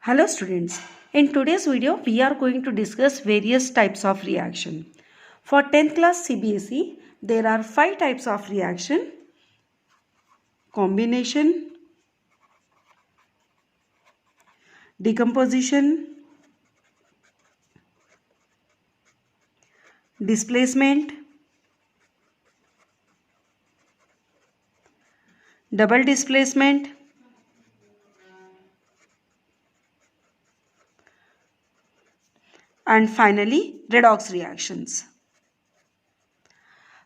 Hello students, in today's video we are going to discuss various types of reaction. For 10th class CBSE, there are 5 types of reaction: combination, decomposition, displacement, double displacement, and finally redox reactions.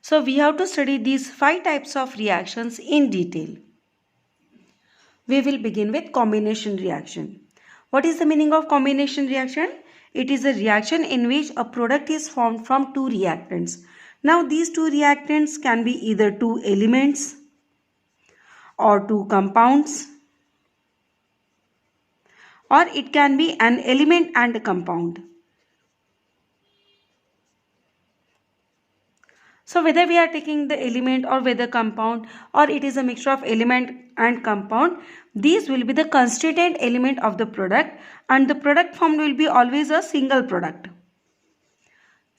So we have to study these 5 types of reactions in detail. We will begin with combination reaction. What is the meaning of combination reaction? It is a reaction in which a product is formed from two reactants. Now these two reactants can be either two elements or two compounds, or it can be an element and a compound. So whether we are taking the element or whether compound, or it is a mixture of element and compound, these will be the constituent element of the product, and the product formed will be always a single product.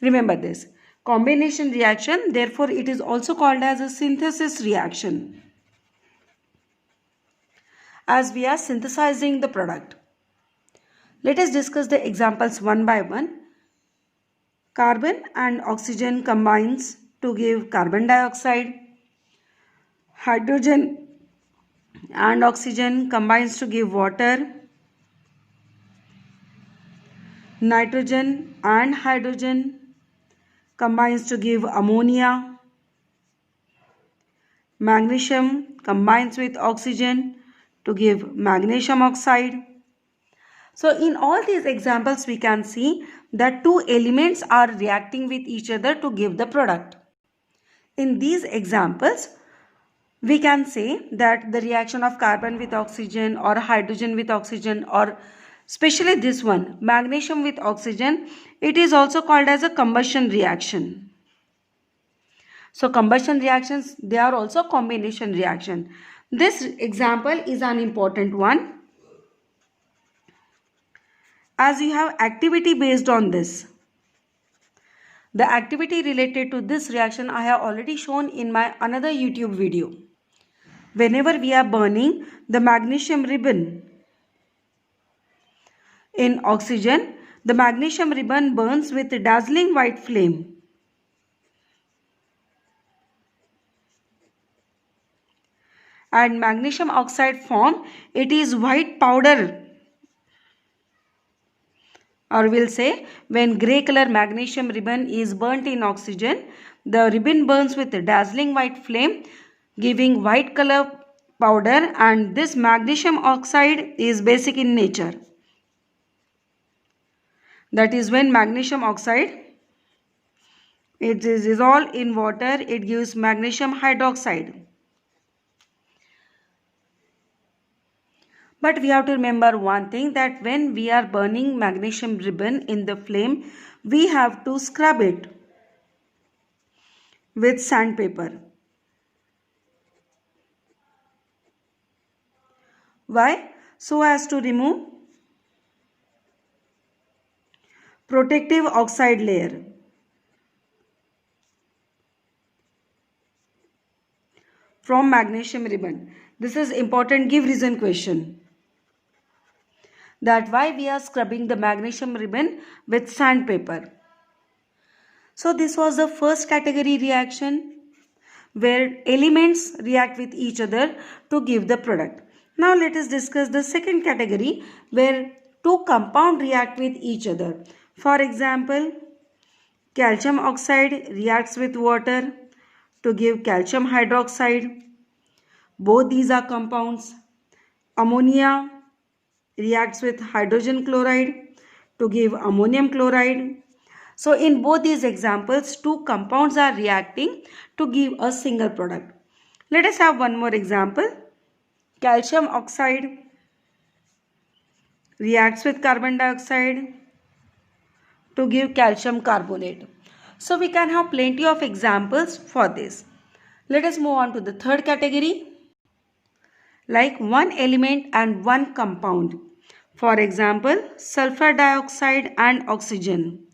Remember this. Combination reaction, therefore it is also called as a synthesis reaction, as we are synthesizing the product. Let us discuss the examples one by one. Carbon and oxygen combines to give carbon dioxide. Hydrogen and oxygen combines to give water. Nitrogen and hydrogen combines to give ammonia. Magnesium combines with oxygen to give magnesium oxide. So in all these examples we can see that two elements are reacting with each other to give the product. In these examples, we can say that the reaction of carbon with oxygen or hydrogen with oxygen, or especially this one, magnesium with oxygen, it is also called as a combustion reaction. So combustion reactions, they are also combination reaction. This example is an important one, as you have activity based on this. The activity related to this reaction I have already shown in my another YouTube video. Whenever we are burning the magnesium ribbon in oxygen, the magnesium ribbon burns with a dazzling white flame. And magnesium oxide form, it is white powder, or we'll say when grey color magnesium ribbon is burnt in oxygen, the ribbon burns with a dazzling white flame giving white color powder, and this magnesium oxide is basic in nature. That is, when magnesium oxide, it is dissolved in water, it gives magnesium hydroxide. But we have to remember one thing, that when we are burning magnesium ribbon in the flame, we have to scrub it with sandpaper. Why? So as to remove protective oxide layer. From magnesium ribbon. This is important give reason question, that why we are scrubbing the magnesium ribbon with sandpaper. So this was the first category reaction, where elements react with each other to give the product. Now let us discuss the second category, where two compounds react with each other. For example, calcium oxide reacts with water to give calcium hydroxide. Both these are compounds. Ammonia reacts with hydrogen chloride to give ammonium chloride. So in both these examples, two compounds are reacting to give a single product. Let us have one more example. Calcium oxide reacts with carbon dioxide to give calcium carbonate. So we can have plenty of examples for this. Let us move on to the third category, like one element and one compound. For example, sulfur dioxide and oxygen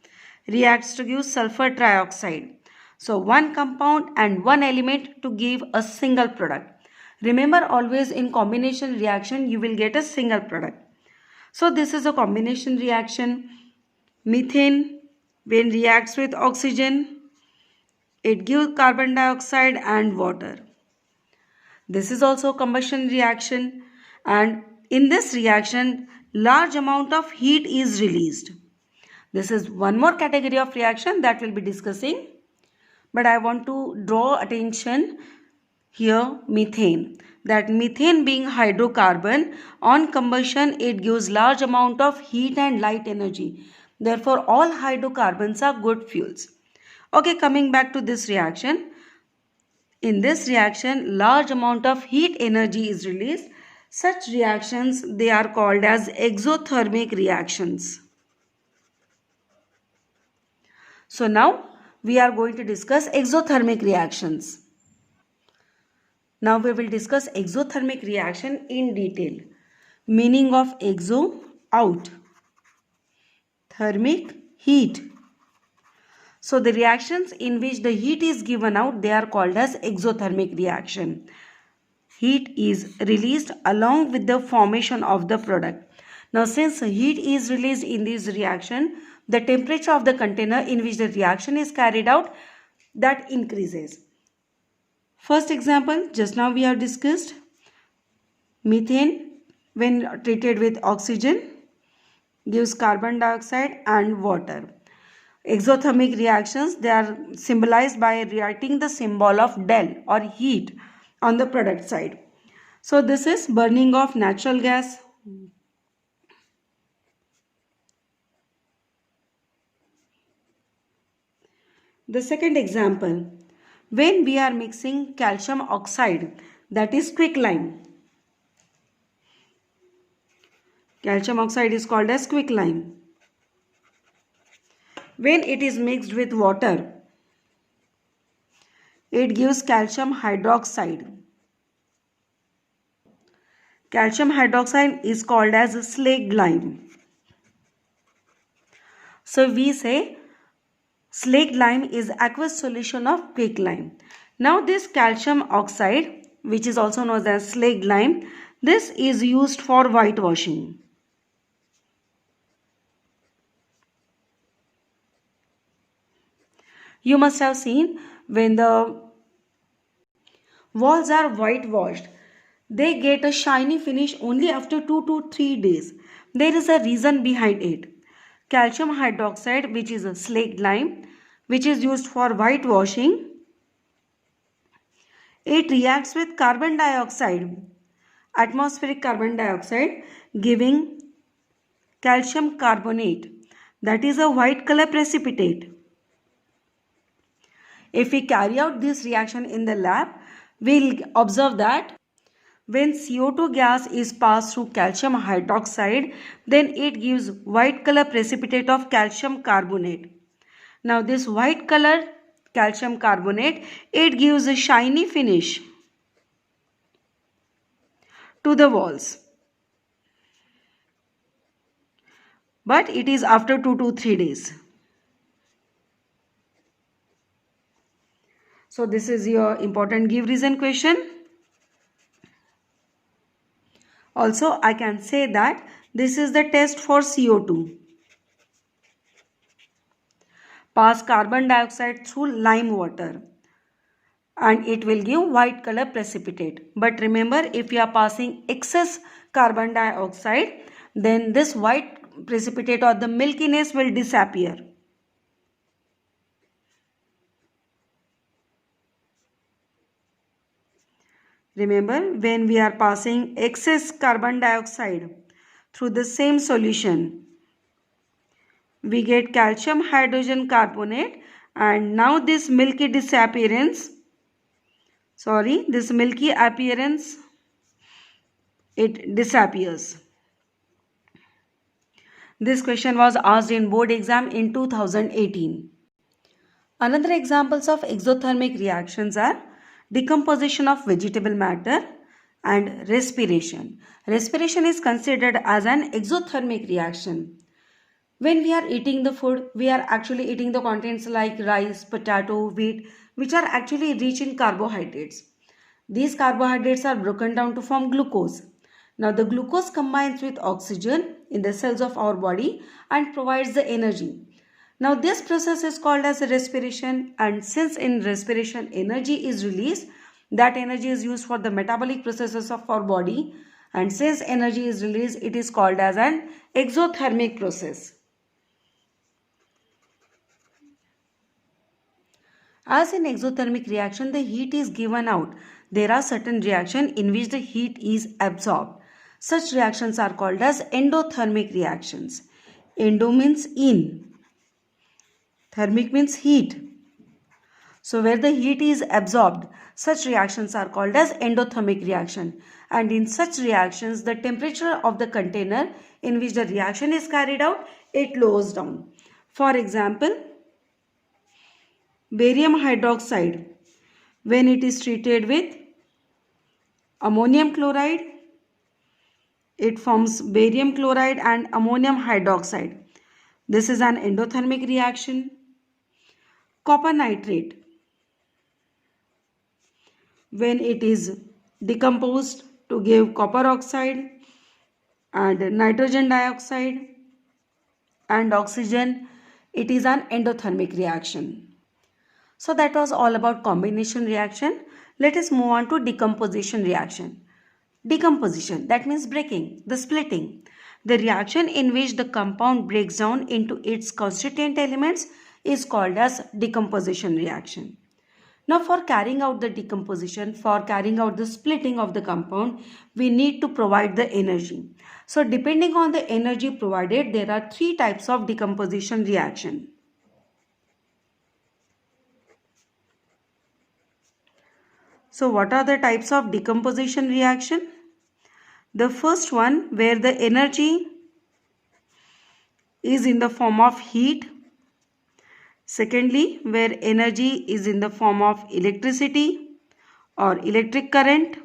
reacts to give sulfur trioxide. So one compound and one element to give a single product. Remember, always in combination reaction you will get a single product. So this is a combination reaction. Methane, when reacts with oxygen, it gives carbon dioxide and water. This is also a combustion reaction, and in this reaction large amount of heat is released. This is one more category of reaction that we'll be discussing, but I want to draw attention here methane. That methane being hydrocarbon, on combustion it gives large amount of heat and light energy. Therefore all hydrocarbons are good fuels. Okay, coming back to this reaction. In this reaction large amount of heat energy is released. Such reactions, they are called as exothermic reactions. So now we are going to discuss exothermic reactions. Now we will discuss exothermic reaction in detail. Meaning of exo, out. Thermic, heat. So the reactions in which the heat is given out, they are called as exothermic reaction. Heat is released along with the formation of the product. Now since heat is released in this reaction, the temperature of the container in which the reaction is carried out, that increases. First example, just now we have discussed. Methane, when treated with oxygen, gives carbon dioxide and water. Exothermic reactions, they are symbolized by writing the symbol of del or heat on the product side. So this is burning of natural gas. The second example, when we are mixing calcium oxide, that is quicklime. Calcium oxide is called as quicklime. When it is mixed with water, it gives calcium hydroxide. Calcium hydroxide is called as slaked lime. So we say slaked lime is aqueous solution of quicklime. Now this calcium oxide, which is also known as slaked lime, this is used for whitewashing. You must have seen when the walls are whitewashed, they get a shiny finish only after 2 to 3 days. There is a reason behind it. Calcium hydroxide, which is a slaked lime, which is used for whitewashing, it reacts with carbon dioxide, atmospheric carbon dioxide, giving calcium carbonate, that is a white color precipitate. If we carry out this reaction in the lab, we'll observe that when CO2 gas is passed through calcium hydroxide, then it gives white color precipitate of calcium carbonate. Now this white color calcium carbonate, it gives a shiny finish to the walls. But it is after 2 to 3 days. So this is your important give reason question. Also, I can say that this is the test for CO2. Pass carbon dioxide through lime water and it will give white color precipitate. But remember, if you are passing excess carbon dioxide, then this white precipitate or the milkiness will disappear. Remember, when we are passing excess carbon dioxide through the same solution, we get calcium hydrogen carbonate, and now this milky appearance, it disappears. This question was asked in board exam in 2018. Another examples of exothermic reactions are decomposition of vegetable matter and respiration. Respiration is considered as an exothermic reaction. When we are eating the food, we are actually eating the contents like rice, potato, wheat, which are actually rich in carbohydrates. These carbohydrates are broken down to form glucose. Now the glucose combines with oxygen in the cells of our body and provides the energy. Now this process is called as respiration, and since in respiration energy is released, that energy is used for the metabolic processes of our body, and since energy is released, it is called as an exothermic process. As in exothermic reaction, the heat is given out. There are certain reactions in which the heat is absorbed. Such reactions are called as endothermic reactions. Endo means in. Thermic means heat. So where the heat is absorbed, such reactions are called as endothermic reaction. And in such reactions, the temperature of the container in which the reaction is carried out, it lowers down. For example, barium hydroxide, when it is treated with ammonium chloride, it forms barium chloride and ammonium hydroxide. This is an endothermic reaction. Copper nitrate, when it is decomposed to give copper oxide and nitrogen dioxide and oxygen, it is an endothermic reaction. So that was all about combination reaction. Let us move on to decomposition reaction. Decomposition, that means breaking, the splitting. The reaction in which the compound breaks down into its constituent elements is called as decomposition reaction. Now for carrying out the decomposition, for carrying out the splitting of the compound, we need to provide the energy. So depending on the energy provided, there are three types of decomposition reaction. So what are the types of decomposition reaction? The first one, where the energy is in the form of heat. Secondly, where energy is in the form of electricity or electric current.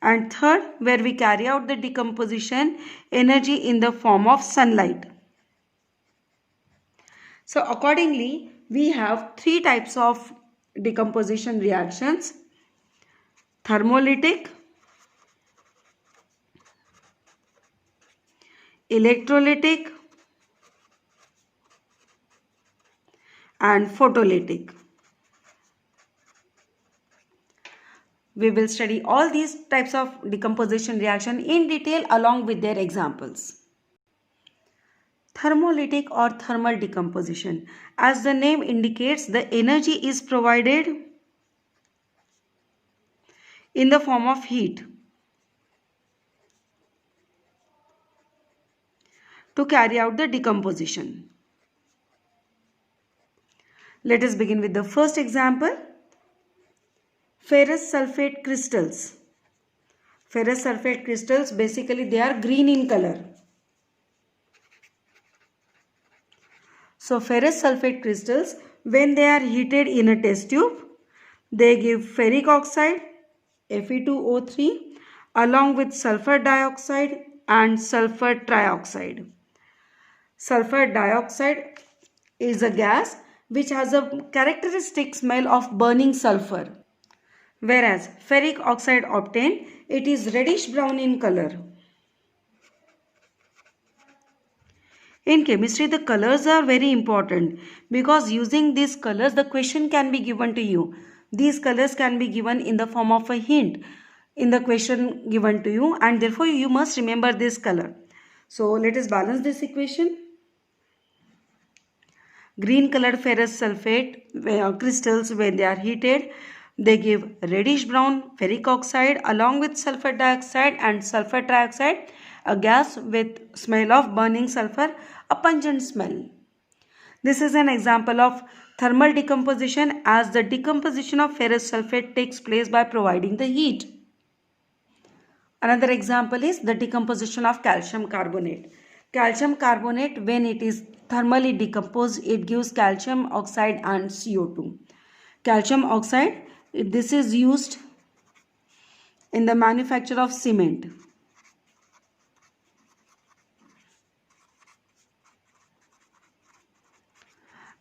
And third, where we carry out the decomposition, energy in the form of sunlight. So accordingly, we have three types of decomposition reactions: thermolytic, electrolytic, and photolytic. We will study all these types of decomposition reaction in detail along with their examples. Thermolytic or thermal decomposition. As the name indicates, the energy is provided in the form of heat to carry out the decomposition. Let us begin with the first example. Ferrous sulfate crystals. Ferrous sulfate crystals, basically they are green in color. So ferrous sulfate crystals, when they are heated in a test tube, they give ferric oxide, Fe2O3, along with sulfur dioxide and sulfur trioxide. Sulfur dioxide is a gas which has a characteristic smell of burning sulfur, whereas ferric oxide obtained, it is reddish brown in color. In chemistry, the colors are very important because using these colors, the question can be given to you. These colors can be given in the form of a hint in the question given to you, and therefore you must remember this color. So let us balance this equation. Green colored ferrous sulfate crystals, when they are heated, they give reddish brown ferric oxide along with sulfur dioxide and sulfur trioxide, a gas with smell of burning sulfur, a pungent smell. This is an example of thermal decomposition, as the decomposition of ferrous sulfate takes place by providing the heat. Another example is the decomposition of calcium carbonate. Calcium carbonate, when it is thermally decomposed, it gives calcium oxide and CO2. Calcium oxide, this is used in the manufacture of cement.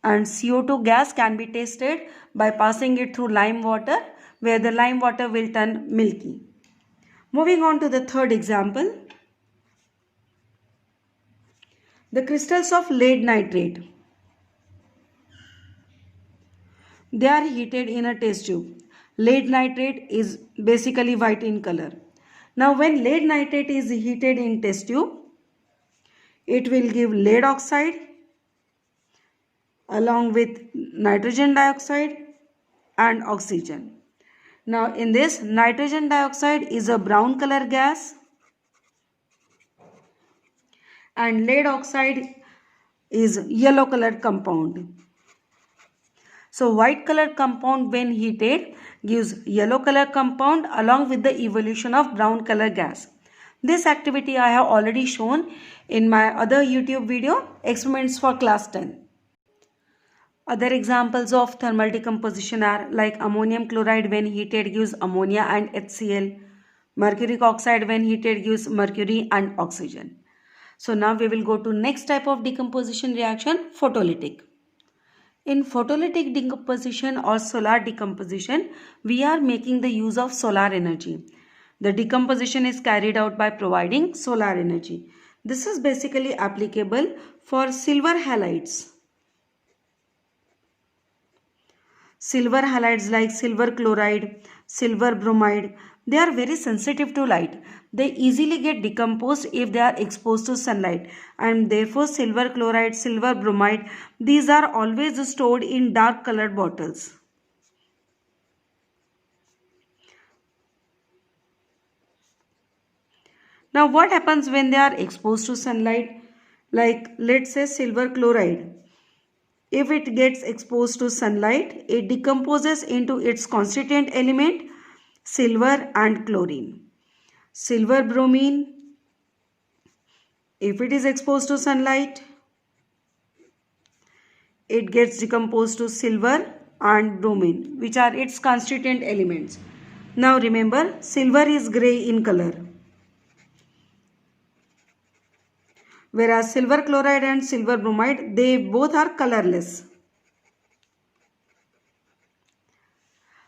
And CO2 gas can be tested by passing it through lime water, where the lime water will turn milky. Moving on to the third example. The crystals of lead nitrate. They are heated in a test tube. Lead nitrate is basically white in color. Now when lead nitrate is heated in test tube, it will give lead oxide along with nitrogen dioxide and oxygen. Now in this, nitrogen dioxide is a brown color gas and lead oxide is yellow colored compound. So white color compound when heated gives yellow color compound along with the evolution of brown color gas. This activity I have already shown in my other YouTube video, Experiments for Class 10. Other examples of thermal decomposition are like ammonium chloride when heated gives ammonia and HCl. Mercuric oxide when heated gives mercury and oxygen. So now we will go to next type of decomposition reaction, photolytic. In photolytic decomposition or solar decomposition, we are making the use of solar energy. The decomposition is carried out by providing solar energy. This is basically applicable for silver halides. Silver halides like silver chloride, silver bromide, they are very sensitive to light. They easily get decomposed if they are exposed to sunlight, and therefore silver chloride, silver bromide, these are always stored in dark colored bottles. Now what happens when they are exposed to sunlight? Like let's say silver chloride. If it gets exposed to sunlight, it decomposes into its constituent element silver and chlorine. Silver bromine, if it is exposed to sunlight, it gets decomposed to silver and bromine, which are its constituent elements. Now remember, silver is grey in color, whereas silver chloride and silver bromide, they both are colorless.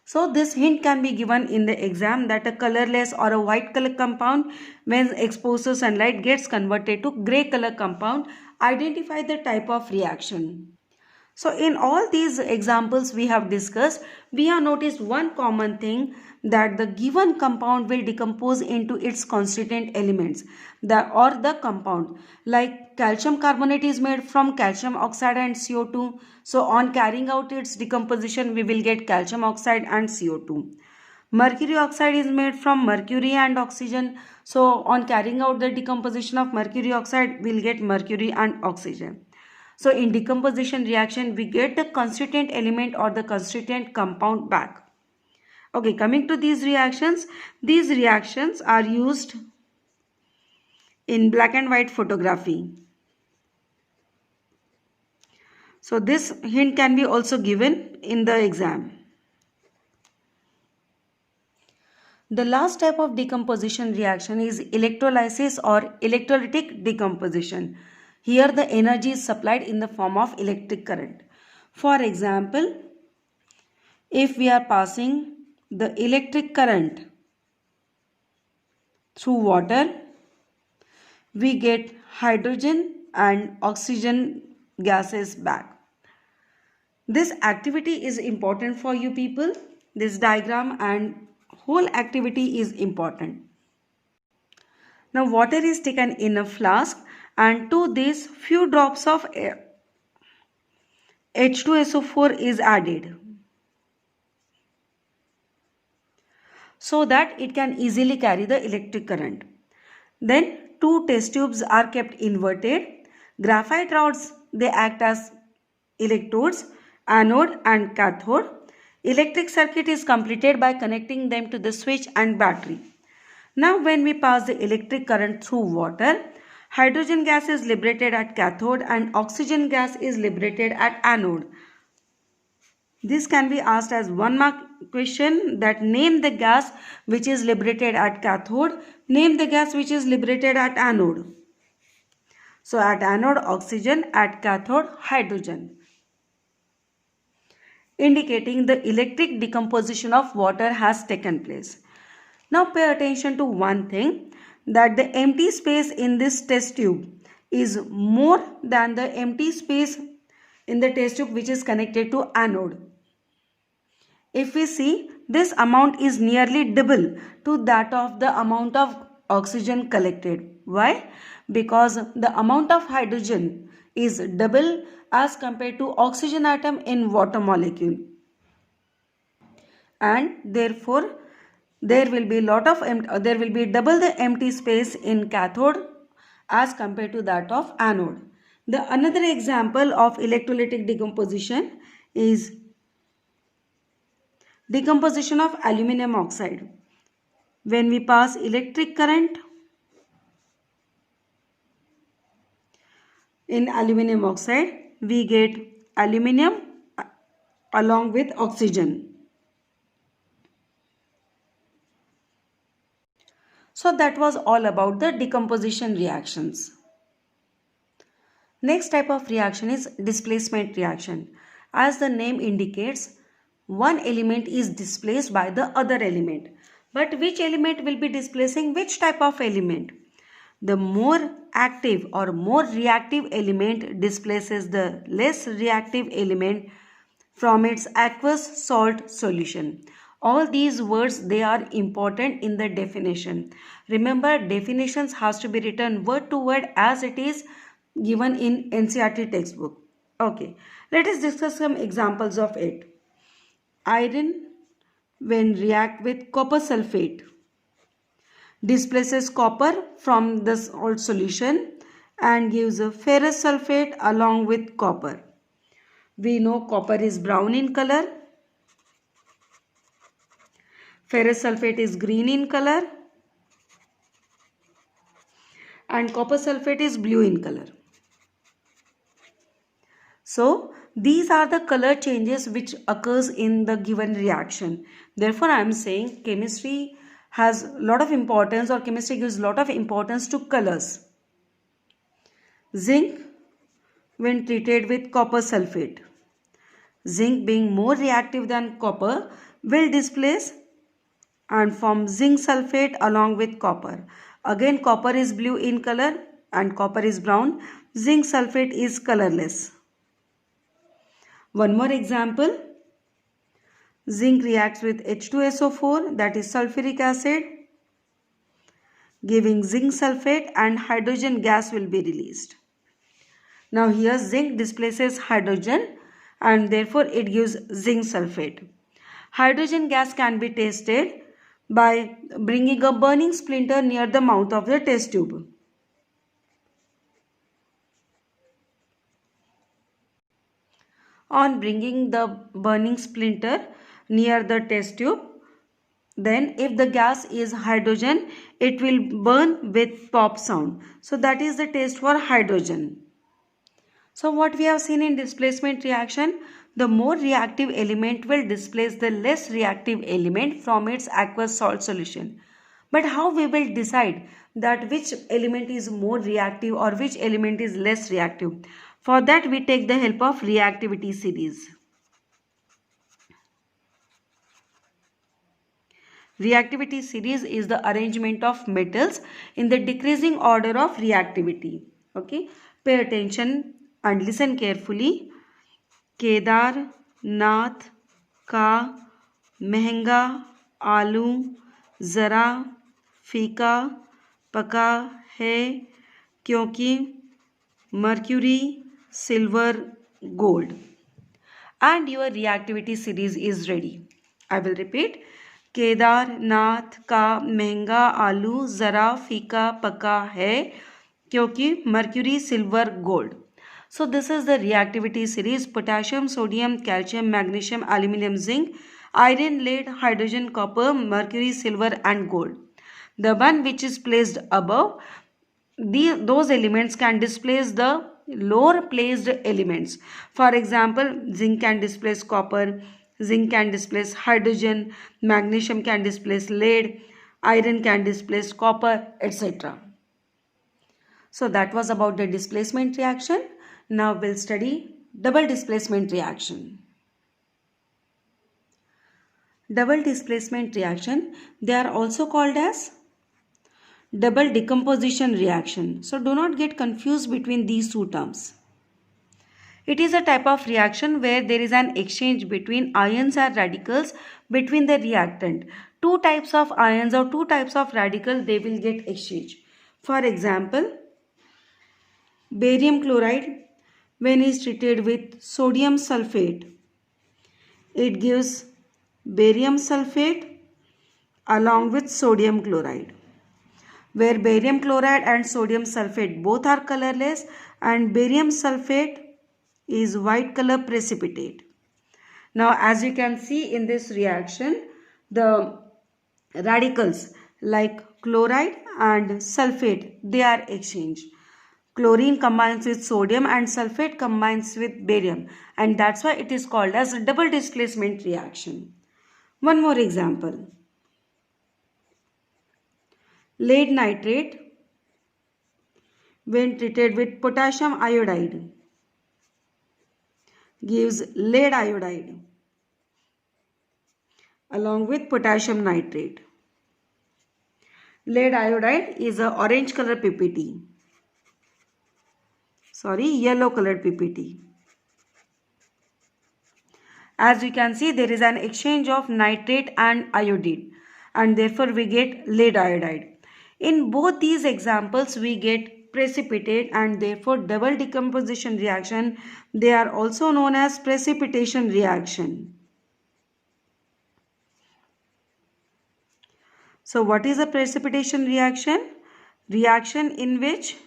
So this hint can be given in the exam that a colorless or a white color compound when exposed to sunlight gets converted to grey color compound. Identify the type of reaction. So in all these examples we have discussed, we have noticed one common thing, that the given compound will decompose into its constituent elements or the compound. Like calcium carbonate is made from calcium oxide and CO2. So on carrying out its decomposition, we will get calcium oxide and CO2. Mercury oxide is made from mercury and oxygen. So on carrying out the decomposition of mercury oxide, we will get mercury and oxygen. So in decomposition reaction, we get the constituent element or the constituent compound back. Okay, coming to these reactions are used in black and white photography. So this hint can be also given in the exam. The last type of decomposition reaction is electrolysis or electrolytic decomposition. Here the energy is supplied in the form of electric current. For example, if we are passing the electric current through water, we get hydrogen and oxygen gases back. This activity is important for you people. This diagram and whole activity is important. Now water is taken in a flask, and to this few drops of H2SO4 is added, so that it can easily carry the electric current. Then two test tubes are kept inverted. Graphite rods, they act as electrodes, anode and cathode. Electric circuit is completed by connecting them to the switch and battery. Now when we pass the electric current through water, hydrogen gas is liberated at cathode and oxygen gas is liberated at anode. This can be asked as 1 mark question, that name the gas which is liberated at cathode, name the gas which is liberated at anode. So at anode oxygen, at cathode hydrogen, indicating the electric decomposition of water has taken place. Now pay attention to one thing, that the empty space in this test tube is more than the empty space in the test tube which is connected to anode. If we see, this amount is nearly double to that of the amount of oxygen collected. Why? Because the amount of hydrogen is double as compared to oxygen atom in water molecule, and therefore there will be double the empty space in cathode as compared to that of anode. The another example of electrolytic decomposition is decomposition of aluminum oxide. When we pass electric current in aluminum oxide, we get aluminum along with oxygen. So that was all about the decomposition reactions. Next type of reaction is displacement reaction. As the name indicates, one element is displaced by the other element. But which element will be displacing which type of element? The more active or more reactive element displaces the less reactive element from its aqueous salt solution. All these words, they are important in the definition. Remember, definitions has to be written word to word as it is given in NCERT textbook. Okay, let us discuss some examples of it. Iron, when react with copper sulfate, displaces copper from the salt solution and gives a ferrous sulfate along with copper. We know copper is brown in color, ferrous sulfate is green in color, and copper sulfate is blue in color. So these are the color changes which occurs in the given reaction. Therefore, I am saying chemistry has a lot of importance, or chemistry gives a lot of importance to colors. Zinc, when treated with copper sulfate, zinc being more reactive than copper will displace and form zinc sulfate along with copper. Again, copper is blue in color and copper is brown. Zinc sulfate is colorless. One more example. Zinc reacts with H2SO4, that is sulfuric acid, giving zinc sulfate, and hydrogen gas will be released. Now here zinc displaces hydrogen and therefore it gives zinc sulfate. Hydrogen gas can be tested by bringing a burning splinter near the mouth of the test tube. On bringing the burning splinter near the test tube, then if the gas is hydrogen, it will burn with pop sound. So that is the test for hydrogen. So what we have seen in displacement reaction, the more reactive element will displace the less reactive element from its aqueous salt solution. But how we will decide that which element is more reactive or which element is less reactive? For that we take the help of reactivity series. Reactivity series is the arrangement of metals in the decreasing order of reactivity. Okay, pay attention and listen carefully. Kedar Nath का महंगा आलू ज़रा फीका पका है क्योंकि mercury silver gold. And your reactivity series is ready. I will repeat. Kedarnath का महंगा आलू ज़रा फीका पका है क्योंकि mercury silver gold. So this is the reactivity series: potassium, sodium, calcium, magnesium, aluminum, zinc, iron, lead, hydrogen, copper, mercury, silver and gold. The one which is placed above, those elements can displace the lower placed elements. For example, zinc can displace copper, zinc can displace hydrogen, magnesium can displace lead, iron can displace copper, etc. So that was about the displacement reaction. Now we'll study double displacement reaction. Double displacement reaction, they are also called as double decomposition reaction. So do not get confused between these two terms. It is a type of reaction where there is an exchange between ions or radicals between the reactant. Two types of ions or two types of radical, they will get exchanged. For example, barium chloride, when is treated with sodium sulfate, it gives barium sulfate along with sodium chloride, where barium chloride and sodium sulfate both are colorless and barium sulfate is white color precipitate. Now as you can see in this reaction, the radicals like chloride and sulfate, they are exchanged. Chlorine combines with sodium and sulfate combines with barium, and that's why it is called as a double displacement reaction. One more example. Lead nitrate, when treated with potassium iodide, gives lead iodide along with potassium nitrate. Lead iodide is a orange color PPT. Yellow colored PPT. As you can see, there is an exchange of nitrate and iodine, and therefore we get lead iodide. In both these examples, we get precipitate, and therefore double decomposition reaction, they are also known as precipitation reaction. So what is a precipitation reaction? Reaction in which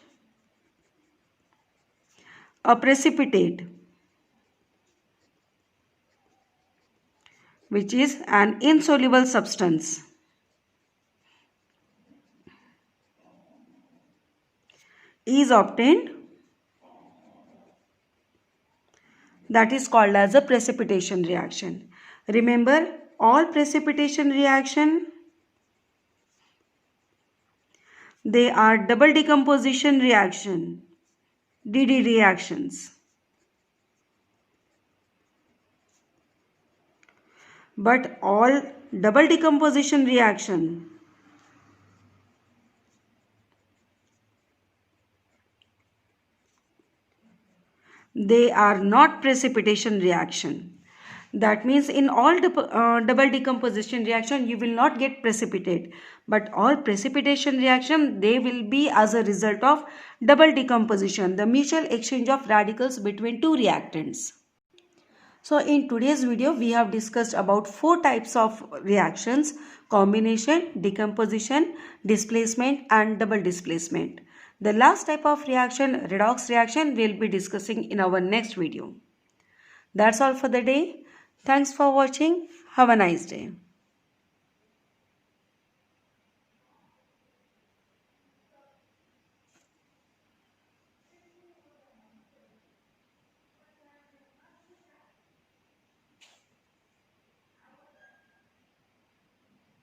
a precipitate, which is an insoluble substance, is obtained, that is called as a precipitation reaction. Remember, all precipitation reaction, they are double decomposition reaction, DD reactions. But all double decomposition reaction, they are not precipitation reaction. That means in all double decomposition reaction, you will not get precipitate. But all precipitation reaction, they will be as a result of double decomposition, the mutual exchange of radicals between two reactants. So in today's video, we have discussed about 4 types of reactions: combination, decomposition, displacement and double displacement. The last type of reaction, redox reaction, we will be discussing in our next video. That's all for the day. Thanks for watching. Have a nice day.